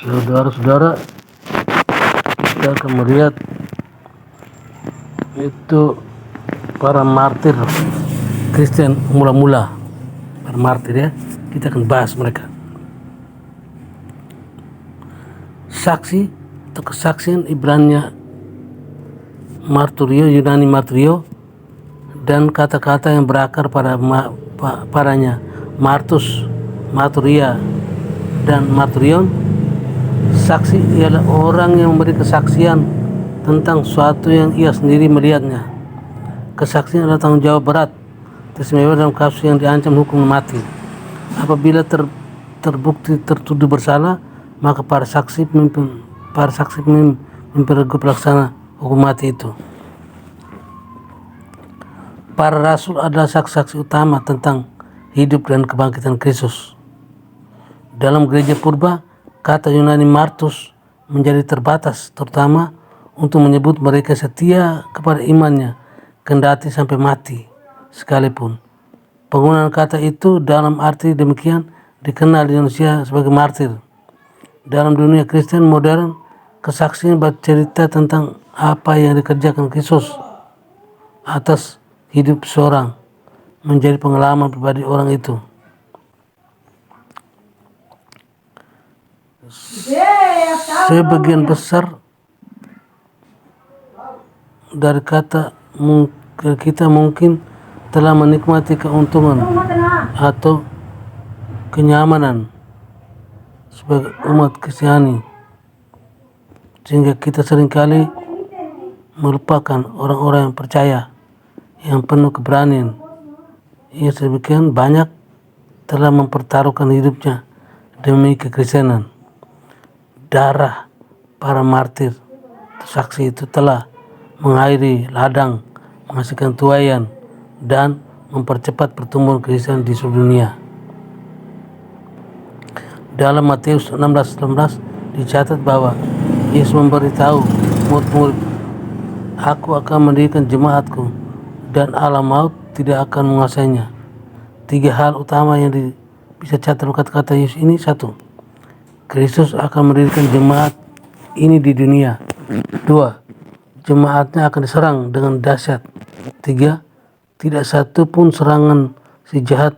Saudara-saudara, kita akan melihat itu para martir Kristen mula-mula, para martir ya. Kita akan bahas mereka. Saksi atau kesaksian Ibrania marturio, Yunani marturio, dan kata-kata yang berakar pada padanya martus, marturia, dan marturion. Saksi ialah orang yang memberi kesaksian tentang suatu yang ia sendiri melihatnya. Kesaksian adalah tanggung jawab berat, teristimewa dalam kasus yang diancam hukum mati. Apabila terbukti tertuduh bersalah, maka para saksi pemimpin regu pelaksana hukum mati itu. Para rasul adalah saksi-saksi utama tentang hidup dan kebangkitan Kristus. Dalam gereja purba, kata Yunani martus menjadi terbatas, terutama untuk menyebut mereka setia kepada imannya, kendati sampai mati sekalipun. Penggunaan kata itu dalam arti demikian dikenal di Indonesia sebagai martir. Dalam dunia Kristen modern, kesaksian bercerita tentang apa yang dikerjakan Kristus atas hidup seorang, menjadi pengalaman pribadi orang itu. Sebagian besar dari kita mungkin telah menikmati keuntungan atau kenyamanan sebagai umat Kristiani, sehingga kita seringkali melupakan orang-orang yang percaya, yang penuh keberanian. Ia sedemikian banyak telah mempertaruhkan hidupnya demi kekristenan. Darah para martir saksi itu telah mengairi ladang, menghasilkan tuaian, dan mempercepat pertumbuhan Kristen di seluruh dunia. Dalam Matius 16:19 dicatat bahwa Yesus memberitahu murid-murid, "Aku akan mendirikan jemaatku dan alam maut tidak akan menguasainya." 3 hal utama yang bisa catat dalam kata-kata Yesus ini. 1. Kristus akan mendirikan jemaat ini di dunia. 2. Jemaatnya akan diserang dengan dahsyat. 3. Tidak satu pun serangan si jahat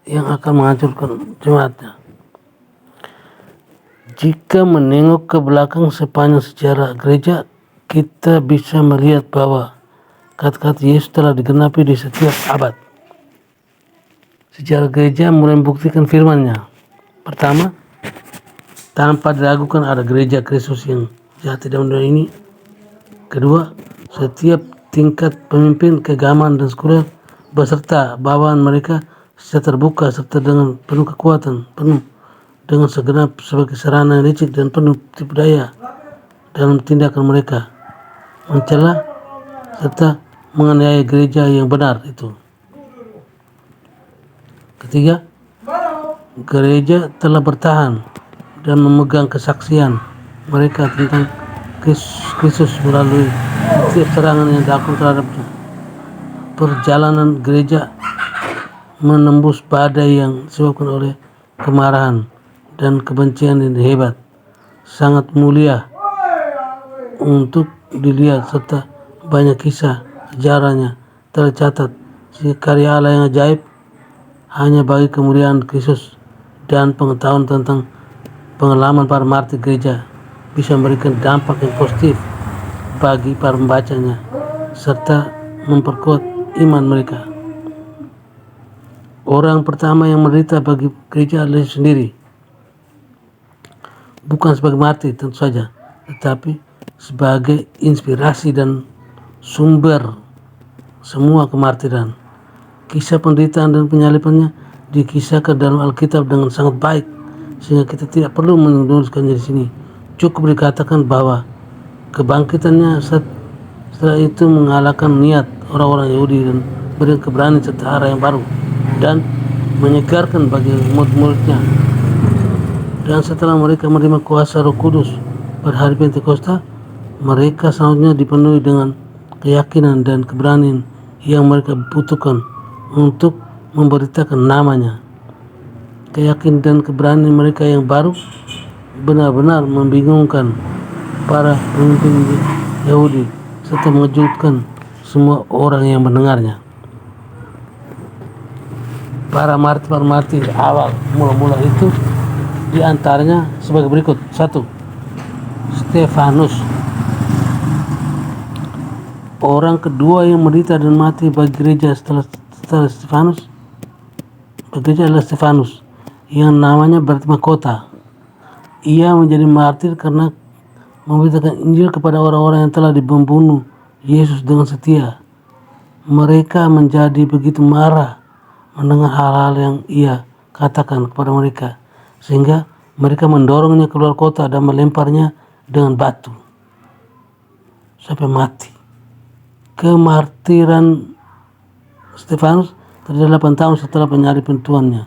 yang akan menghancurkan jemaatnya. Jika menengok ke belakang sepanjang sejarah gereja, kita bisa melihat bahwa kata-kata Yesus telah digenapi di setiap abad. Sejarah gereja mulai membuktikan firman-Nya. Pertama, tanpa diragukan ada gereja Kristus yang jati dalam dunia ini. Kedua, setiap tingkat pemimpin, keagamaan, dan sekuler beserta bawaan mereka secara terbuka serta dengan penuh kekuatan, penuh dengan segenap sebagai sarana yang licik dan penuh tipu daya dalam tindakan mereka mencela serta menganiaya gereja yang benar itu. Ketiga, gereja telah bertahan dan memegang kesaksian mereka tentang Kristus melalui setiap serangan yang dilakukan terhadapnya. Perjalanan gereja menembus badai yang disebabkan oleh kemarahan dan kebencian yang hebat, sangat mulia untuk dilihat, serta banyak kisah sejarahnya tercatat si karya Allah yang ajaib hanya bagi kemuliaan Kristus, dan pengetahuan tentang pengalaman para martir gereja bisa memberikan dampak yang positif bagi para pembacanya serta memperkuat iman mereka. Orang pertama yang menderita bagi gereja adalah Yesus sendiri, bukan sebagai martir tentu saja, tetapi sebagai inspirasi dan sumber semua kemartiran. Kisah penderitaan dan penyalibannya dikisahkan dalam Alkitab dengan sangat baik, sehingga kita tidak perlu menuliskannya di sini. Cukup dikatakan bahwa kebangkitannya setelah itu mengalahkan niat orang-orang Yahudi dan beri keberanian serta arah yang baru dan menyegarkan bagi murid-muridnya. Dan setelah mereka menerima kuasa Roh Kudus pada hari Pentakosta, mereka selanjutnya dipenuhi dengan keyakinan dan keberanian yang mereka butuhkan untuk memberitakan namanya. Keyakinan dan keberanian mereka yang baru benar-benar membingungkan para pemimpin Yahudi serta mengejutkan semua orang yang mendengarnya. Para martir awal mula-mula itu diantaranya sebagai berikut. 1. Stefanus, orang kedua yang menderita dan mati bagi gereja setelah Stefanus. Gereja adalah Stefanus, yang namanya berarti mahkota. Ia menjadi martir karena memberitakan Injil kepada orang-orang yang telah membunuh Yesus dengan setia. Mereka menjadi begitu marah mendengar hal-hal yang ia katakan kepada mereka, sehingga mereka mendorongnya keluar kota dan melemparnya dengan batu sampai mati. Kemartiran Stefanus terjadi 8 tahun setelah penyaliban Tuannya.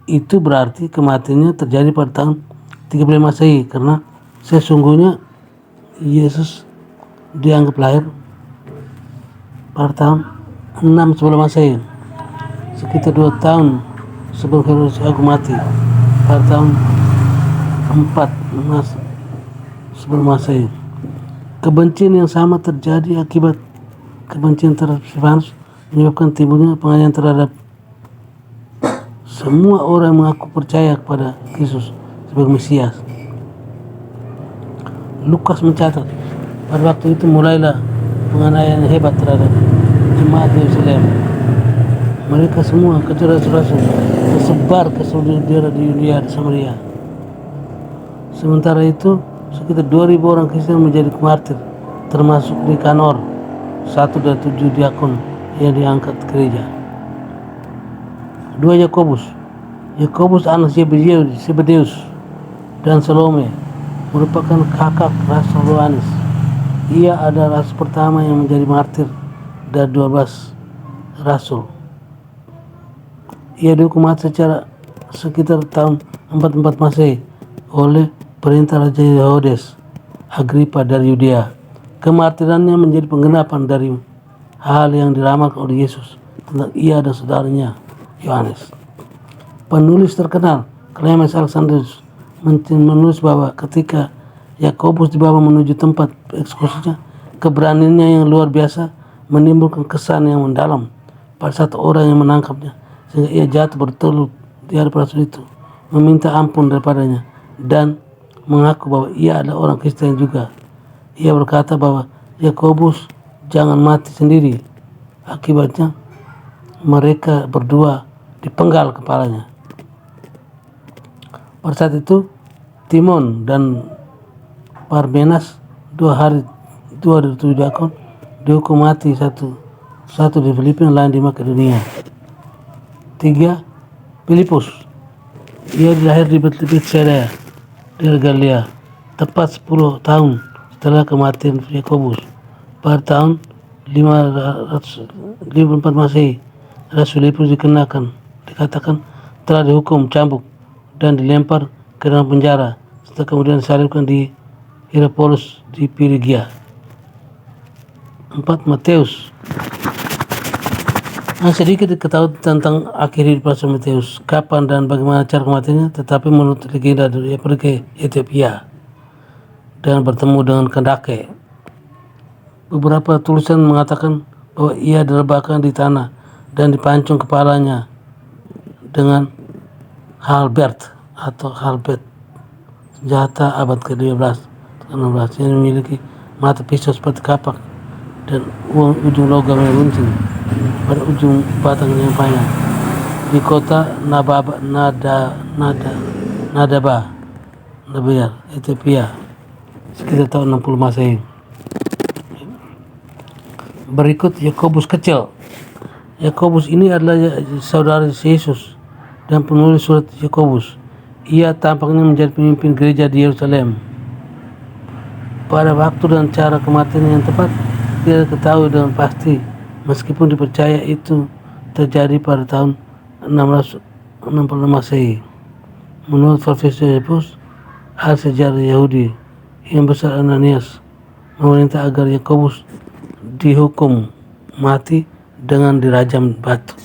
Itu berarti kematiannya terjadi pada tahun 35 Masehi, karena sesungguhnya Yesus dianggap lahir pada tahun 6 sebelum Masehi, sekitar 2 tahun sebelum Herodes Agung mati pada tahun 4 sebelum Masehi. Kebencian yang sama terjadi akibat kebencian terhadap Stefanus menyebabkan timbulnya penganiayaan terhadap semua orang yang mengaku percaya kepada Yesus sebagai Mesias. Lukas mencatat, pada waktu itu mulailah penganiayaan yang hebat terhadap jemaat Yerusalem. Mereka semua kecuali rasul-rasul tersebar ke seluruh daerah di Yudea dan Samaria. Sementara itu, sekitar 2.000 orang Kristen menjadi martir, termasuk Nikanor, 1 dari 7 diakon yang diangkat gereja. 2. Yakobus anak Zebedeus dan Salome merupakan kakak Rasul Yohanes. Ia adalah rasul pertama yang menjadi martir dari 12 rasul. Ia dihukum mati sekitar tahun 44 Masehi oleh perintah Raja Herodes Agripa dari Yudea. Kemartirannya menjadi penggenapan dari hal yang diramalkan oleh Yesus tentang ia dan saudaranya Yohanes. Penulis terkenal Clemens Alexandrinus menulis bahwa ketika Yakobus dibawa menuju tempat eksekusinya, keberaniannya yang luar biasa menimbulkan kesan yang mendalam pada satu orang yang menangkapnya, sehingga ia jatuh bertelut di hadapan rasul itu, meminta ampun daripadanya dan mengaku bahwa ia adalah orang Kristen juga. Ia berkata bahwa Yakobus jangan mati sendiri, akibatnya mereka berdua dipenggal kepalanya. Pada saat itu Timon dan Parmenas, 2 dari 7 diakon, dihukum mati, satu di Filipina, lain di Makedonia. 3. Filipus, ia dilahir di Betsaida di Galilea, tepat 10 tahun setelah kematian Yakobus. Pada tahun 554 Masehi, Rasul Filipus dikatakan telah dihukum cambuk dan dilempar ke dalam penjara, setelah kemudian disalibkan di Hierapolis di Phrygia. 4. Matius. Sedikit diketahui tentang akhir hidup Rasul Matius, kapan dan bagaimana cara kematiannya, tetapi menurut legenda ia pergi ke Ethiopia dan bertemu dengan Kandake. Beberapa tulisan mengatakan bahwa ia diletakkan di tanah dan dipancung kepalanya dengan halberd atau halberd, senjata abad ke-12 ke-16 yang memiliki mata pisau seperti kapak dan ujung logam yang runcing pada ujung batang yang panjang di kota Nadaba, Ethiopia, sekitar tahun 60 Masehi. Berikut Yakobus kecil. Yakobus ini adalah saudara Yesus dan penulis surat Yakobus. Ia tampaknya menjadi pemimpin gereja di Yerusalem. Pada waktu dan cara kematian yang tepat tidak diketahui dengan pasti, meskipun dipercaya itu terjadi pada tahun 666 Masehi. Menurut Profesor Josephus, ahli sejarah Yahudi yang besar Ananias memerintah agar Yakobus dihukum mati dengan dirajam batu.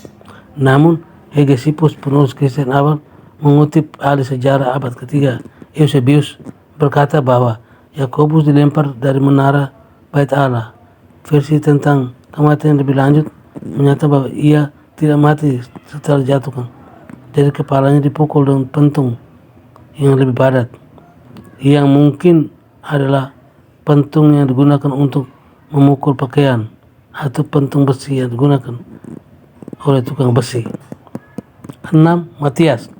Namun Hegesippus, penulis Kristen awal, mengutip ahli sejarah abad ketiga Eusebius berkata bahwa Yakobus dilempar dari menara Bait Allah. Versi tentang kematian lebih lanjut menyatakan bahwa ia tidak mati setelah dijatuhkan. Jadi kepalanya dipukul dengan pentung yang lebih padat, yang mungkin adalah pentung yang digunakan untuk memukul pakaian atau pentung besi yang digunakan oleh tukang besi. 6. Matias.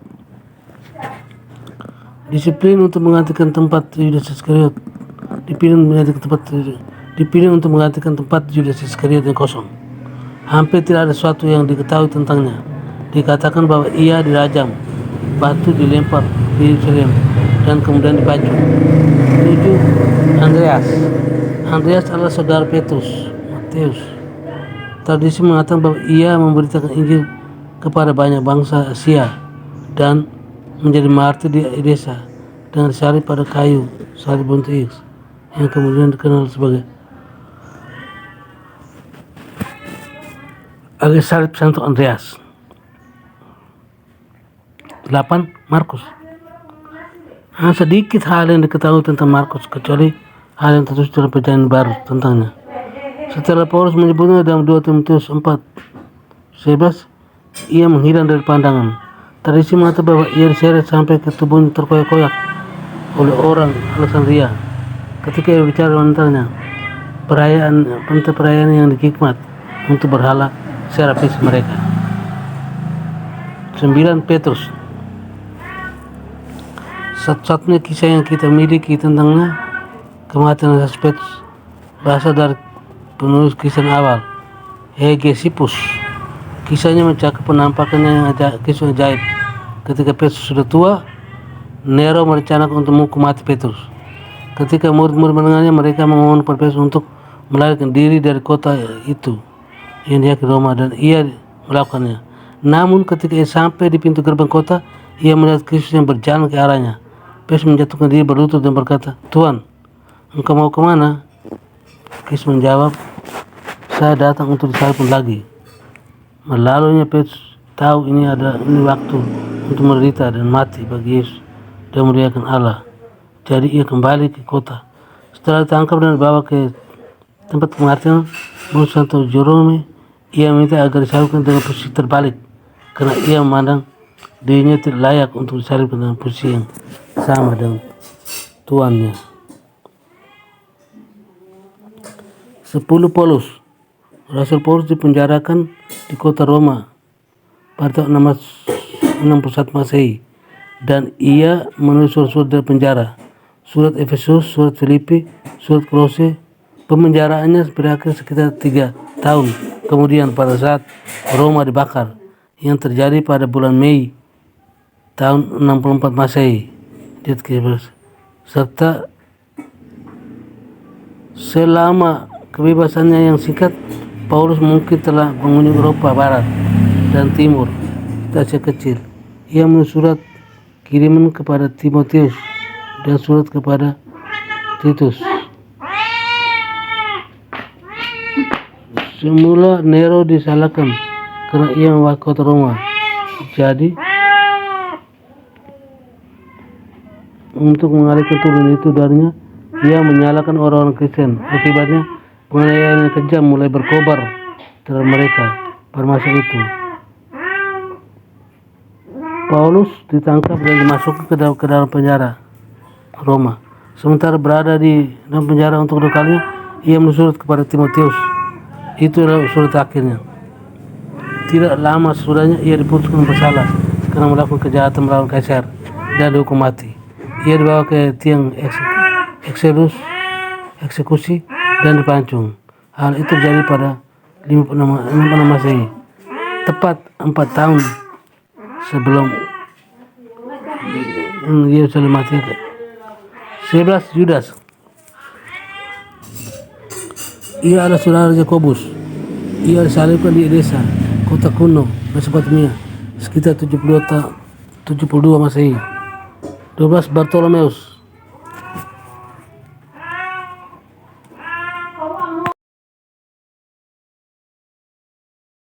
Disiplin untuk menggantikan tempat Yudas Iskariot. Dipilih untuk menggantikan tempat Yudas Iskariot yang kosong. Hampir tidak ada sesuatu yang diketahui tentangnya. Dikatakan bahwa ia dirajam, batu dilempar di Yerusalem, dan kemudian dipacung. 7. Andreas. Andreas adalah saudara Petrus, Matius. Tradisi mengatakan bahwa ia memberitakan Injil kepada banyak bangsa Asia dan menjadi martir di Edesa dengan disalib pada kayu salib buntu X, yang kemudian dikenal sebagai salib Santo Andreas. 8. Markus. Sedikit hal yang diketahui tentang Markus, kecuali hal yang tertulis dalam perjanjian baru tentangnya. Setelah Paulus menyebutnya dalam 2 Timotius 4:11, ia menghilang dari pandangan. Tradisi mengatakan bahwa ia diseret sampai ke tubuhnya terkoyak-koyak oleh orang Alexandria ketika ia bicara tentangnya perayaan yang dikikmat untuk berhala serapis mereka. 9. Petrus. Satu-satunya kisah yang kita miliki tentangnya, kematian Petrus, berasal dari penulis kisah awal, Hegesippus. Kisahnya mencakup penampakannya yang kisah ajaib. Ketika Petrus sudah tua, Nero merencanakan untuk menghukum mati Petrus. Ketika murid-murid mendengarnya, mereka memohon kepada Petrus untuk melarikan diri dari kota itu yang dia ke Roma, dan ia melakukannya. Namun ketika ia sampai di pintu gerbang kota, ia melihat Kristus yang berjalan ke arahnya. Petrus menjatuhkan diri berlutut dan berkata, "Tuhan, engkau mau kemana?" Kristus menjawab, "Saya datang untuk disalibkan lagi." Melaluinya Petrus tahu ini waktu untuk menderita dan mati bagi Yesus dan memuliakan Allah. Jadi ia kembali ke kota. Setelah ditangkap dan dibawa ke tempat kematian menurut Santo Jerome, ia minta agar disalibkan dengan posisi terbalik karena ia memandang dirinya tidak layak untuk disalibkan dengan posisi yang sama dengan tuannya. 10. Paulus. Rasul Paulus dipenjarakan di kota Roma pada tahun 661 Masehi, dan ia menulis surat-surat dari penjara, surat Efesus, surat Filipi, surat Kolose. Pemenjaraannya berakhir sekitar 3 tahun kemudian pada saat Roma dibakar, yang terjadi pada bulan Mei tahun 64 Masehi. Serta selama kebebasannya yang singkat, Paulus mungkin telah mengunjungi Eropa Barat dan Timur, Asia Kecil. Ia menulis surat kiriman kepada Timotius dan surat kepada Titus. Semula Nero disalahkan karena ia mewakili kota Roma. Jadi untuk mengalihkan tuduhan itu darinya, ia menyalahkan orang-orang Kristen. Akibatnya penganiayaan yang kejam mulai berkobar terhadap mereka pada masa itu. Paulus ditangkap dan dimasukkan ke dalam penjara Roma. Sementara berada di dalam penjara untuk kedua kalinya, ia menulis surat kepada Timotius. Itu adalah surat akhirnya. Tidak lama sesudahnya ia diputuskan bersalah karena melakukan kejahatan melawan kaisar dan dihukum mati. Ia dibawa ke tiang eksekusi dan dipancung. Hal itu terjadi pada 56 Masehi, tepat 4 tahun sebelum Yerusalem mati. 11. Yudas. Ia adalah saudara Yakobus. Ia disalibkan di Edesa, kota kuno Mesopotamia, sekitar 72 Masehi. 12. Bartolomeus.